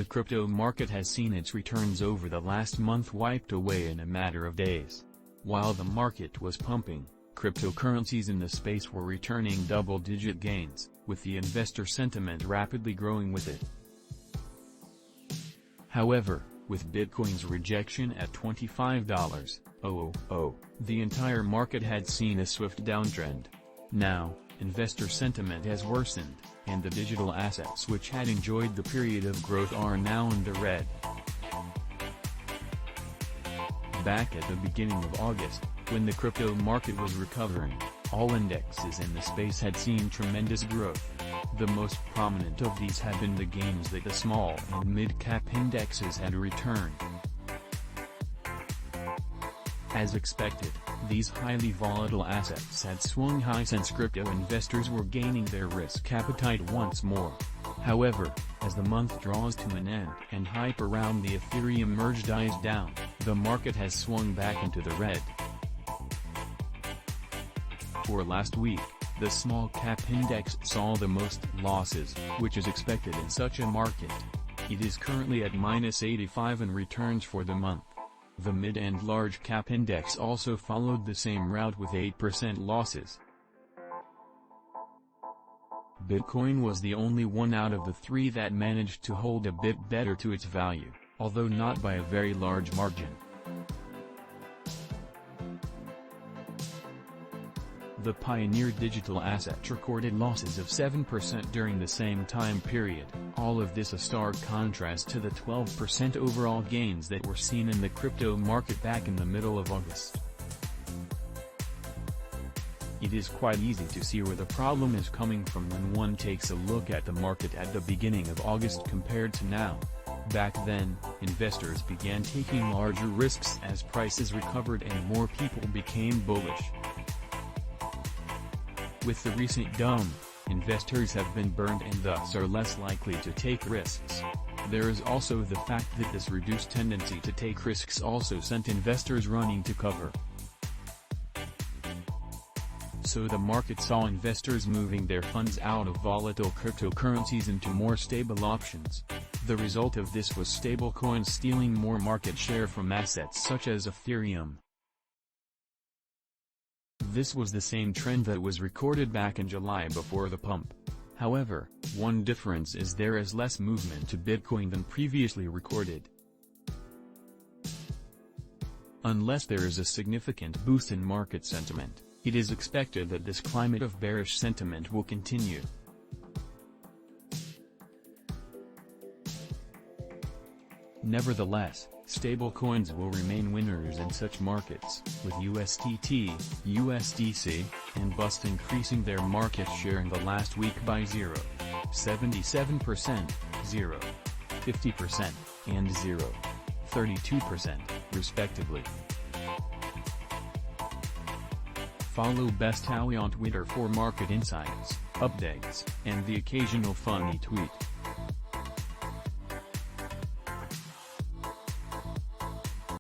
The crypto market has seen its returns over the last month wiped away in a matter of days. While the market was pumping, cryptocurrencies in the space were returning double-digit gains, with the investor sentiment rapidly growing with it. However, with Bitcoin's rejection at $25,000, the entire market had seen a swift downtrend. Now, investor sentiment has worsened, and the digital assets which had enjoyed the period of growth are now in the red. Back at the beginning of August, when the crypto market was recovering, all indexes in the space had seen tremendous growth. The most prominent of these have been the gains that the small and mid-cap indexes had returned. As expected, these highly volatile assets had swung high since crypto investors were gaining their risk appetite once more. However, as the month draws to an end and hype around the Ethereum merge dies down, the market has swung back into the red. For last week, the small cap index saw the most losses, which is expected in such a market. It is currently at -85 in returns for the month. The mid and large cap index also followed the same route with 8% losses. Bitcoin was the only one out of the three that managed to hold a bit better to its value, although not by a very large margin. The Pioneer digital asset recorded losses of 7% during the same time period, all of this a stark contrast to the 12% overall gains that were seen in the crypto market back in the middle of August. It is quite easy to see where the problem is coming from when one takes a look at the market at the beginning of August compared to now. Back then, investors began taking larger risks as prices recovered and more people became bullish. With the recent dump, investors have been burned and thus are less likely to take risks. There is also the fact that this reduced tendency to take risks also sent investors running to cover. So the market saw investors moving their funds out of volatile cryptocurrencies into more stable options. The result of this was stablecoins stealing more market share from assets such as Ethereum. This was the same trend that was recorded back in July before the pump. However, one difference is there is less movement to Bitcoin than previously recorded. Unless there is a significant boost in market sentiment, it is expected that this climate of bearish sentiment will continue. Nevertheless, stablecoins will remain winners in such markets, with USDT, USDC, and BUSD increasing their market share in the last week by 0.77%, 0.50%, and 0.32%, respectively. Follow Best Howie on Twitter for market insights, updates, and the occasional funny tweet.